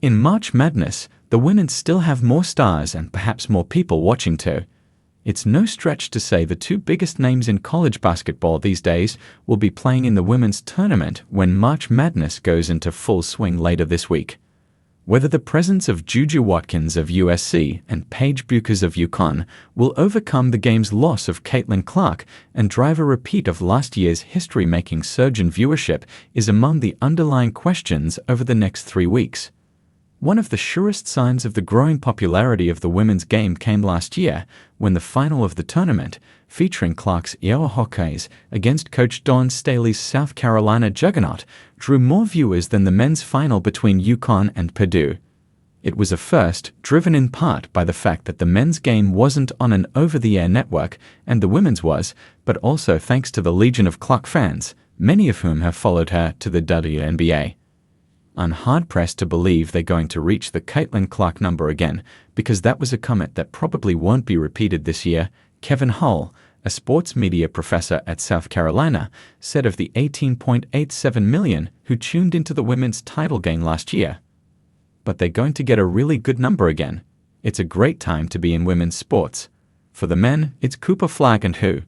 In March Madness, the women still have more stars and perhaps more people watching too. It's no stretch to say the two biggest names in college basketball these days will be playing in the women's tournament when March Madness goes into full swing later this week. Whether the presence of JuJu Watkins of USC and Paige Bueckers of UConn will overcome the game's loss of Cait and drive a repeat of last year's history-making surge in viewership is among the underlying questions over the next 3 weeks. One of the surest signs of the growing popularity of the women's game came last year when the final of the tournament, featuring Clark's Iowa Hawkeyes against Coach Dawn Staley's South Carolina juggernaut, drew more viewers than the men's final between UConn and Purdue. It was a first, driven in part by the fact that the men's game wasn't on an over-the-air network and the women's was, but also thanks to the legion of Clark fans, many of whom have followed her to the WNBA. I'm hard-pressed to believe they're going to reach the Caitlin Clark number again, because that was a comet that probably won't be repeated this year. Kevin Hull, a sports media professor at South Carolina, said of the 18.87 million who tuned into the women's title game last year. But they're going to get a really good number again. It's a great time to be in women's sports. For the men, it's Cooper Flagg and who?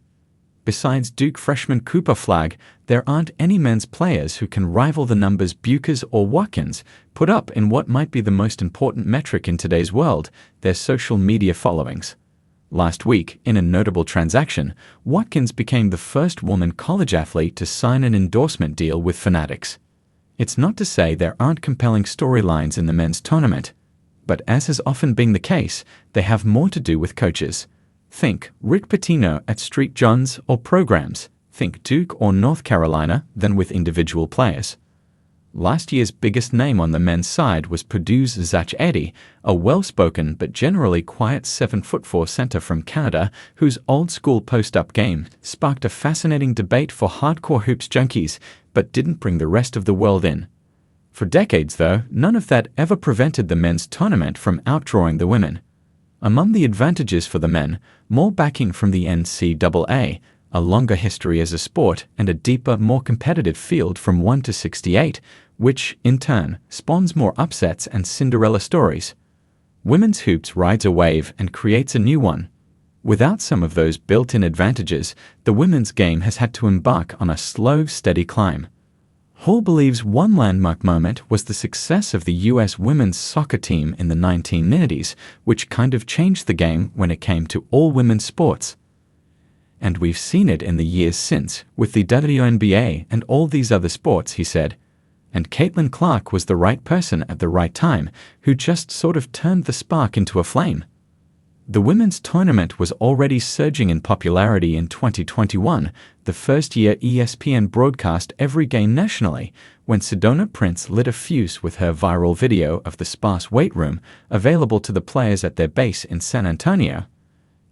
Besides Duke freshman Cooper Flagg, there aren't any men's players who can rival the numbers Bueckers or Watkins put up in what might be the most important metric in today's world, their social media followings. Last week, in a notable transaction, Watkins became the first woman college athlete to sign an endorsement deal with Fanatics. It's not to say there aren't compelling storylines in the men's tournament, but as has often been the case, they have more to do with coaches. Think Rick Pitino at Street Johns or programs, think Duke or North Carolina, than with individual players. Last year's biggest name on the men's side was Purdue's Zach Edey, a well-spoken but generally quiet 7'4" center from Canada whose old-school post-up game sparked a fascinating debate for hardcore hoops junkies but didn't bring the rest of the world in. For decades, though, none of that ever prevented the men's tournament from outdrawing the women. Among the advantages for the men, more backing from the NCAA, a longer history as a sport, and a deeper, more competitive field from 1 to 68, which, in turn, spawns more upsets and Cinderella stories. Women's hoops rides a wave and creates a new one. Without some of those built-in advantages, the women's game has had to embark on a slow, steady climb. Hall believes one landmark moment was the success of the U.S. women's soccer team in the 1990s, which kind of changed the game when it came to all women's sports. And we've seen it in the years since, with the WNBA and all these other sports, he said. And Caitlin Clark was the right person at the right time, who just sort of turned the spark into a flame. The women's tournament was already surging in popularity in 2021, the first year ESPN broadcast every game nationally, when Sedona Prince lit a fuse with her viral video of the sparse weight room available to the players at their base in San Antonio.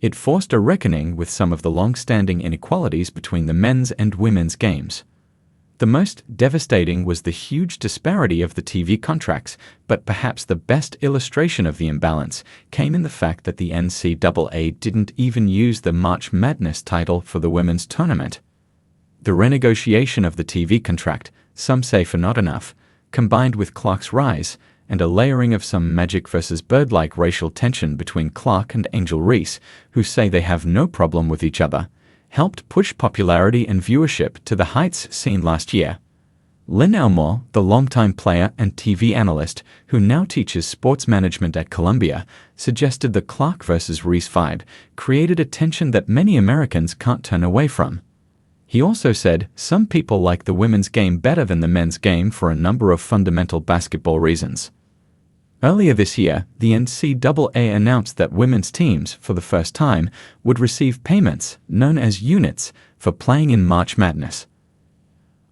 It forced a reckoning with some of the long-standing inequalities between the men's and women's games. The most devastating was the huge disparity of the TV contracts, but perhaps the best illustration of the imbalance came in the fact that the NCAA didn't even use the March Madness title for the women's tournament. The renegotiation of the TV contract, some say for not enough, combined with Clark's rise, and a layering of some Magic versus Bird-like racial tension between Clark and Angel Reese, who say they have no problem with each other, helped push popularity and viewership to the heights seen last year. Lynn Elmore, the longtime player and TV analyst who now teaches sports management at Columbia, suggested the Clark versus Reese vibe created a tension that many Americans can't turn away from. He also said some people like the women's game better than the men's game for a number of fundamental basketball reasons. Earlier this year, the NCAA announced that women's teams, for the first time, would receive payments, known as units, for playing in March Madness.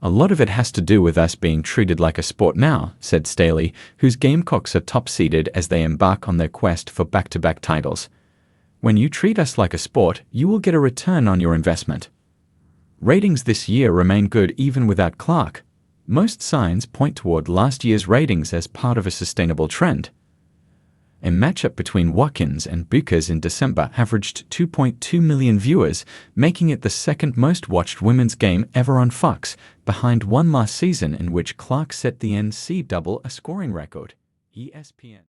A lot of it has to do with us being treated like a sport now, said Staley, whose Gamecocks are top-seeded as they embark on their quest for back-to-back titles. When you treat us like a sport, you will get a return on your investment. Ratings this year remain good even without Clark. Most signs point toward last year's ratings as part of a sustainable trend. A matchup between Watkins and Bueckers in December averaged 2.2 million viewers, making it the second most watched women's game ever on Fox, behind one last season in which Clark set the NCAA scoring record. ESPN.